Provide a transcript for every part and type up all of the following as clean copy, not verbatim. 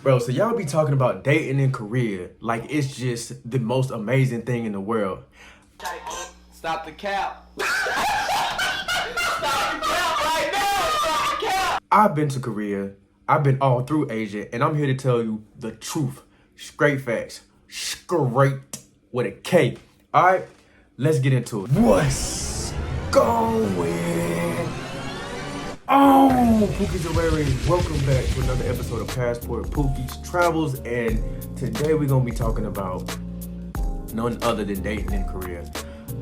Bro, so y'all be talking about dating in Korea like it's just the most amazing thing in the world. Stop the cap. Stop the cap right now. Stop the cap. I've been to Korea. I've been all through Asia, and I'm here to tell you the truth. Straight facts. Straight with a K. All right, let's get into it. What's going on, Pookies and Raries? Welcome back to another episode of Passport Pookie's Travels, and today we're gonna be talking about none other than dating in Korea.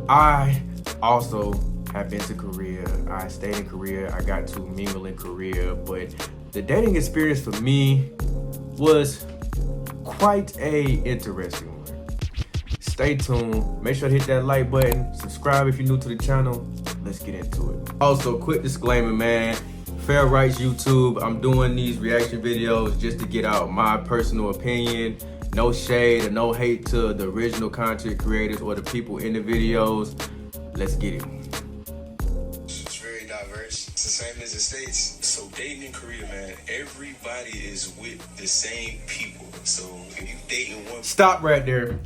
I also have been to Korea. I stayed in Korea. I got to mingle in Korea, but the dating experience for me was quite a interesting one. Stay tuned. Make sure to hit that like button. Subscribe if you're new to the channel. Let's get into it. Also, quick disclaimer, man. Fair Rights YouTube. I'm doing these reaction videos just to get out my personal opinion. No shade or no hate to the original content creators or the people in the videos. Let's get it. It's very diverse. It's the same as the States. So dating in Korea, man, everybody is with the same people. So if you dating one... Stop right there.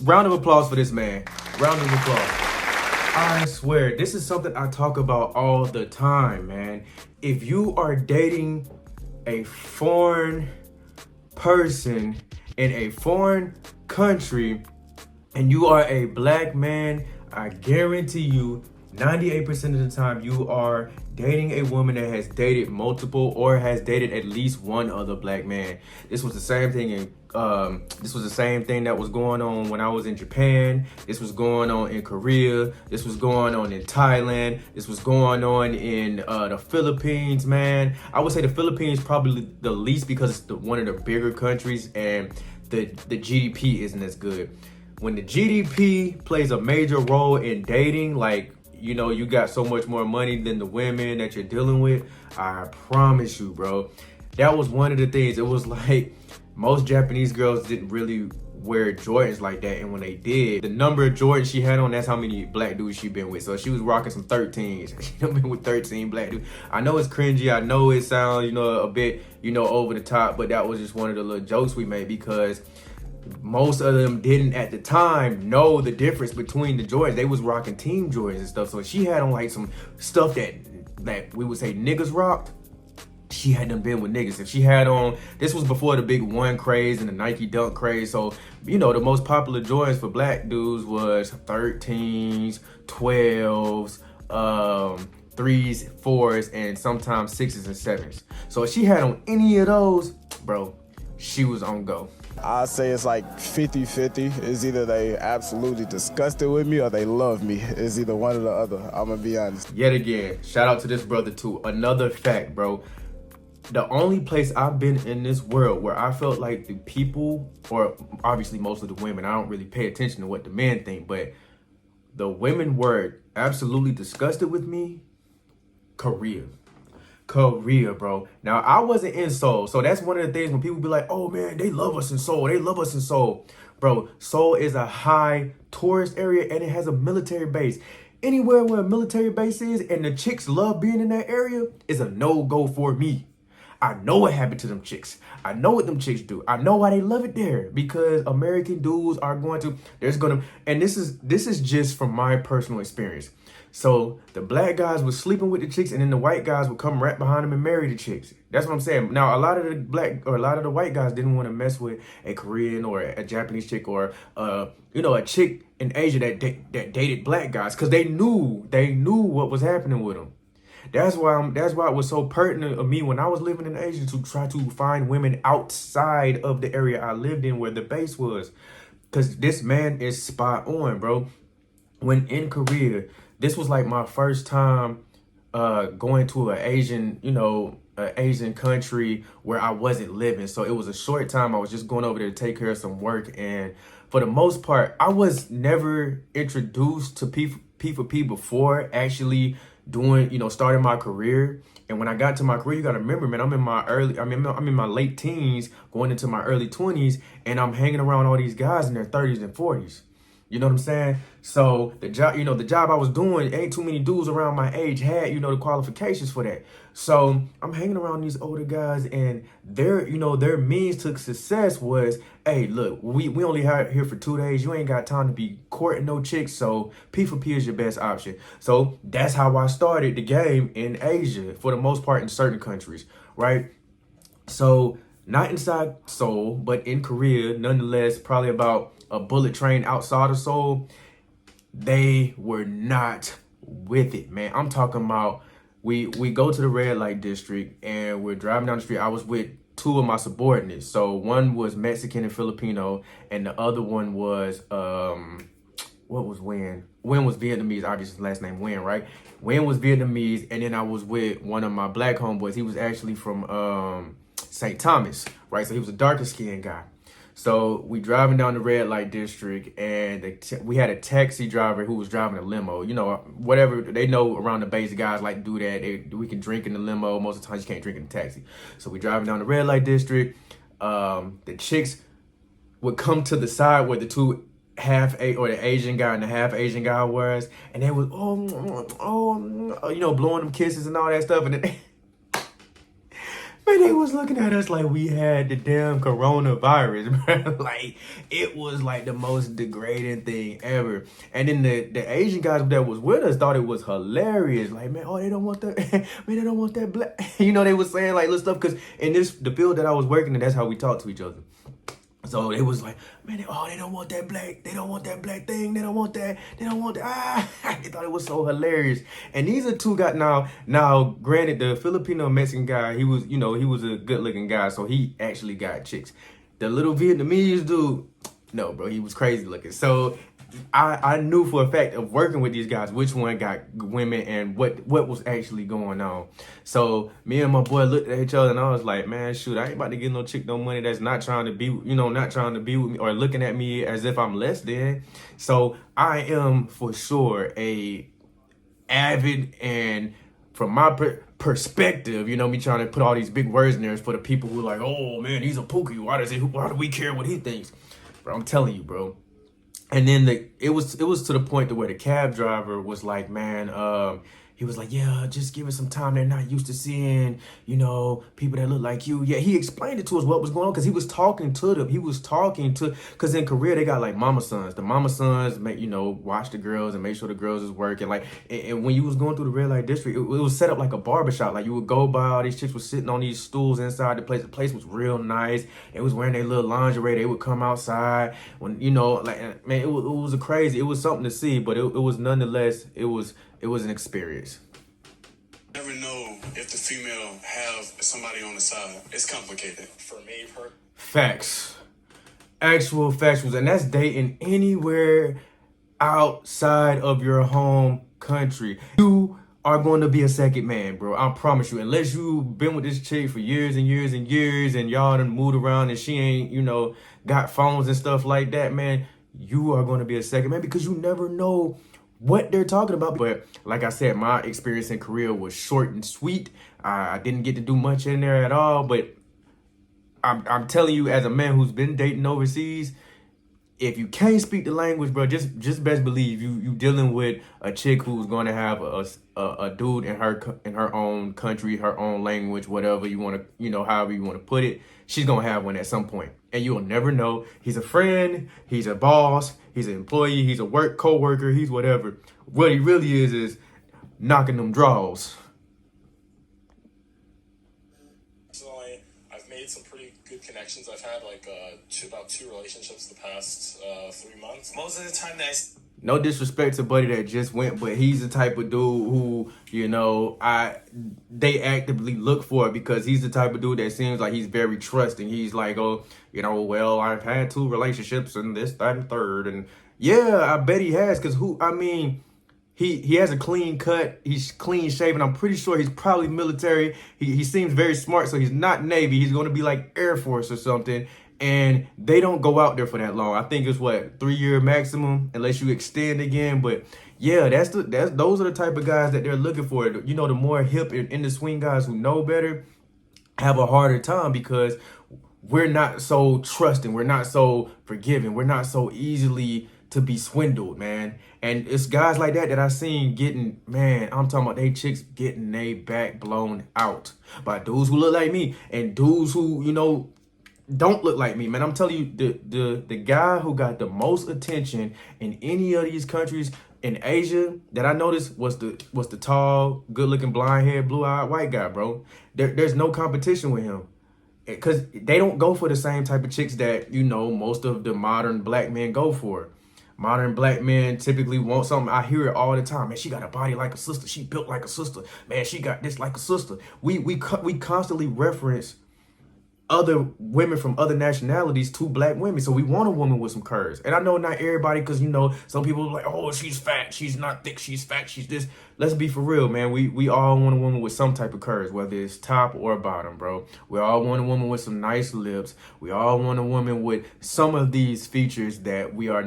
Round of applause for this man. Round of applause. I swear, this is something I talk about all the time, man. If you are dating a foreign person in a foreign country and you are a black man, I guarantee you 98% of the time you are dating a woman that has dated multiple or has dated at least one other black man. This was the same thing that was going on when I was in Japan. This was going on in Korea. This was going on in Thailand. This was going on in the Philippines, man. I would say the Philippines probably the least because it's one of the bigger countries and the GDP isn't as good. When the GDP plays a major role in dating, like, you know, you got so much more money than the women that you're dealing with, I promise you, bro. That was one of the things. It was like most Japanese girls didn't really wear Jordans like that, and when they did, the number of Jordans she had on, that's how many black dudes she been with. So she was rocking some 13s. She done been with 13 black dudes. I know it's cringy. I know it sounds, you know, a bit, you know, over the top, but that was just one of the little jokes we made because most of them didn't at the time know the difference between the Jordans. They was rocking Team Jordans and stuff. So she had on like some stuff that we would say niggas rocked. She had done been with niggas. If she had on, this was before the big one craze and the Nike Dunk craze. So, you know, the most popular Jordans for black dudes was 13s, 12s, 3s, 4s, and sometimes 6s and 7s. So if she had on any of those, bro, she was on go. I say it's like 50-50. It's either they absolutely disgusted with me or they love me. It's either one or the other. I'm gonna be honest. Yet again, shout out to this brother too. Another fact, bro. The only place I've been in this world where I felt like the people, or obviously most of the women, I don't really pay attention to what the men think, but the women were absolutely disgusted with me. Korea, bro. Now, I wasn't in Seoul, so that's one of the things when people be like, oh man, they love us in Seoul. They love us in Seoul. Bro, Seoul is a high tourist area and it has a military base. Anywhere where a military base is and the chicks love being in that area is a no-go for me. I know what happened to them chicks. I know what them chicks do. I know why they love it there, because American dudes are and this is just from my personal experience. So the black guys were sleeping with the chicks and then the white guys would come right behind them and marry the chicks. That's what I'm saying. Now, a lot of the white guys didn't want to mess with a Korean or a Japanese chick or, you know, a chick in Asia that dated black guys because they knew what was happening with them. That's why it was so pertinent of me when I was living in Asia to try to find women outside of the area I lived in where the base was. Because this man is spot on, bro. When in Korea, this was like my first time going to an Asian country where I wasn't living. So it was a short time. I was just going over there to take care of some work. And for the most part, I was never introduced to P4P before actually starting my career. And when I got to my career, you gotta remember, man, I'm in my late teens, going into my early 20s, and I'm hanging around all these guys in their 30s and 40s. You know what I'm saying? So the job, the job I was doing, ain't too many dudes around my age had, the qualifications for that. So I'm hanging around these older guys, and their means to success was, hey, look, we only here for 2 days. You ain't got time to be courting no chicks, so P for P is your best option. So that's how I started the game in Asia, for the most part in certain countries, right? So not inside Seoul, but in Korea, nonetheless, probably about a bullet train outside of Seoul. They were not with it, man. I'm talking about we go to the red light district and we're driving down the street. I was with two of my subordinates. So one was Mexican and Filipino, and the other one was what was Nguyen? Nguyen was Vietnamese, obviously his last name Nguyen, right? Nguyen was Vietnamese, and then I was with one of my black homeboys. He was actually from St. Thomas, right? So he was a darker skinned guy. So we driving down the red light district, and we had a taxi driver who was driving a limo. Whatever they know around the base, guys like to do that. We can drink in the limo. Most of the time, you can't drink in the taxi. So we driving down the red light district. The chicks would come to the side where the two the Asian guy and the half Asian guy was, and they was blowing them kisses and all that stuff, and then man, they was looking at us like we had the damn coronavirus, bro. Like, it was like the most degrading thing ever. And then the Asian guys that was with us thought it was hilarious. Like, man, they don't want that. Man, they don't want that black. They was saying like little stuff, because in the field that I was working in, that's how we talk to each other. So it was like, man, they don't want that black. They don't want that black thing. They don't want that. They don't want that. They thought it was so hilarious. And these are two guys now, granted, the Filipino Mexican guy, he was a good looking guy. So he actually got chicks. The little Vietnamese dude, no, bro, he was crazy looking. So I knew for a fact of working with these guys which one got women and what was actually going on. So me and my boy looked at each other, and I was like, man, shoot, I ain't about to give no chick no money that's not trying to be with me or looking at me as if I'm less than. So I am for sure a avid, and from my perspective, me trying to put all these big words in there for the people who are like, oh man, he's a pookie. Why do we care what he thinks? Bro, I'm telling you, bro. And then it was to the point to where the cab driver was like, man, he was like, yeah, just give it some time. They're not used to seeing, people that look like you. Yeah, he explained it to us what was going on, because he was talking to them. Because in Korea, they got like mama sons. The mama sons, watch the girls and make sure the girls is working. Like, and when you was going through the red light district, it was set up like a barbershop. Like, you would go by, all these chicks were sitting on these stools inside the place. The place was real nice. They was wearing their little lingerie. They would come outside when, man, it was crazy. It was something to see, but it was nonetheless, it was an experience. Never know if the female have somebody on the side. It's complicated. For me, facts. Actual factuals. And that's dating anywhere outside of your home country. You are going to be a second man, bro. I promise you. Unless you've been with this chick for years and years and years, and y'all done moved around and she ain't, got phones and stuff like that, man, you are going to be a second man, because you never know what they're talking about. But like I said, my experience in Korea was short and sweet. I didn't get to do much in there at all, but I'm telling you, as a man who's been dating overseas, if you can't speak the language, bro, just best believe you dealing with a chick who's going to have a dude in her own country, her own language, whatever you want to, however you want to put it. She's going to have one at some point, and you'll never know. He's a friend, he's a boss, he's an employee, he's a co-worker, he's whatever. What he really is knocking them draws. Personally, I've made some pretty good connections. I've had about two relationships the past 3 months. Most of the time no disrespect to Buddy that just went, but he's the type of dude who, they actively look for, because he's the type of dude that seems like he's very trusting. He's like, well, I've had 2 relationships and this, that, and third. And yeah, I bet he has, because he has a clean cut. He's clean shaven. I'm pretty sure he's probably military. He seems very smart, so he's not Navy. He's going to be like Air Force or something. And they don't go out there for that long. I think it's 3-year maximum, unless you extend again. But yeah, those are the type of guys that they're looking for. The more hip and in the swing guys who know better have a harder time, because we're not so trusting. We're not so forgiving. We're not so easily to be swindled, man. And it's guys like that I seen getting, man, I'm talking about they chicks getting they back blown out by dudes who look like me and dudes who, you know, don't look like me, man. I'm telling you, the guy who got the most attention in any of these countries in Asia that I noticed was the tall, good-looking, blonde-haired, blue-eyed white guy, bro. There's no competition with him. Because they don't go for the same type of chicks that, you know, most of the modern black men go for. Modern black men typically want something. I hear it all the time. Man, she got a body like a sister. She built like a sister. Man, she got this like a sister. We constantly reference other women from other nationalities to black women. So we want a woman with some curves. And I know not everybody, because, you know, some people are like, oh, she's fat. She's not thick. She's fat. She's this. Let's be for real, man. We all want a woman with some type of curves, whether it's top or bottom, bro. We all want a woman with some nice lips. We all want a woman with some of these features that we all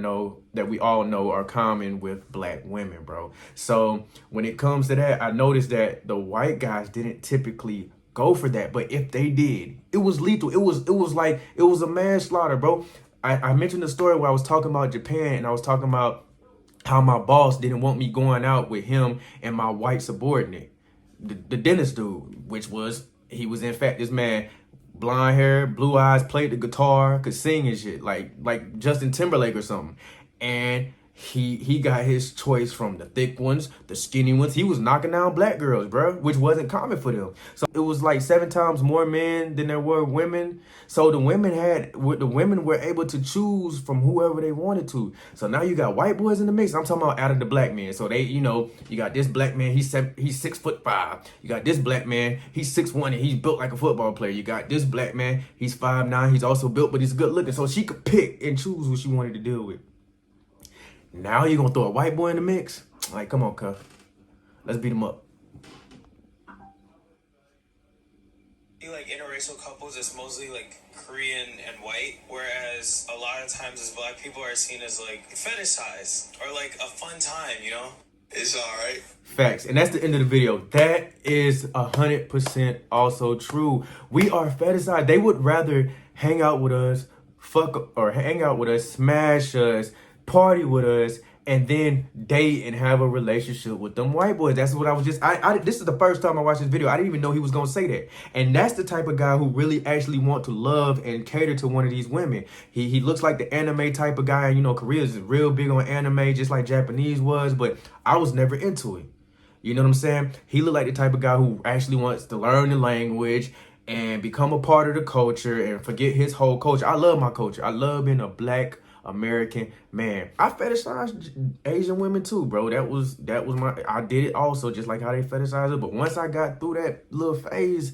know are common with black women, bro. So when it comes to that, I noticed that the white guys didn't typically go for that, but if they did, it was lethal. It was a manslaughter, bro. I mentioned the story where I was talking about Japan, and I was talking about how my boss didn't want me going out with him and my white subordinate, the dentist dude, he was in fact this man, blonde hair, blue eyes, played the guitar, could sing and shit, like Justin Timberlake or something, and he got his choice from the thick ones, the skinny ones. He was knocking down black girls, bro, which wasn't common for them. So it was like 7 times more men than there were women. So the women were able to choose from whoever they wanted to. So now you got white boys in the mix. I'm talking about out of the black men. So they, you know, you got this black man, he's 6'5". You got this black man, he's 6'1" and he's built like a football player. You got this black man, he's 5'9". He's also built, but he's good looking. So she could pick and choose who she wanted to deal with. Now you're gonna throw a white boy in the mix? Like, come on, cuff. Let's beat him up. Like interracial couples, it's mostly like Korean and white, whereas a lot of times as black people are seen as like fetishized or like a fun time, you know? It's all right. Facts. And that's the end of the video. That is 100% also true. We are fetishized. They would rather hang out with us, smash us, party with us, and then date and have a relationship with them white boys. That's what I was just, this is the first time I watched this video. I didn't even know he was going to say that. And that's the type of guy who really actually want to love and cater to one of these women. He looks like the anime type of guy. You know, Korea is real big on anime, just like Japanese was, but I was never into it. You know what I'm saying? He looked like the type of guy who actually wants to learn the language and become a part of the culture and forget his whole culture. I love my culture. I love being a black American man. I fetishize Asian women too, bro. That was I did it also, just like how they fetishize it. But once I got through that little phase,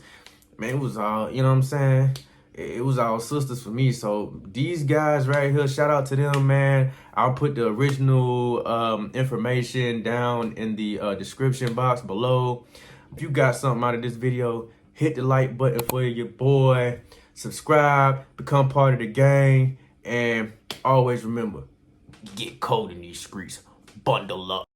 man, it was all, you know what I'm saying? It was all sisters for me. So these guys right here, shout out to them, man. I'll put the original information down in the description box below. If you got something out of this video, hit the like button for your boy. Subscribe, become part of the gang. And always remember, get cold in these streets. Bundle up.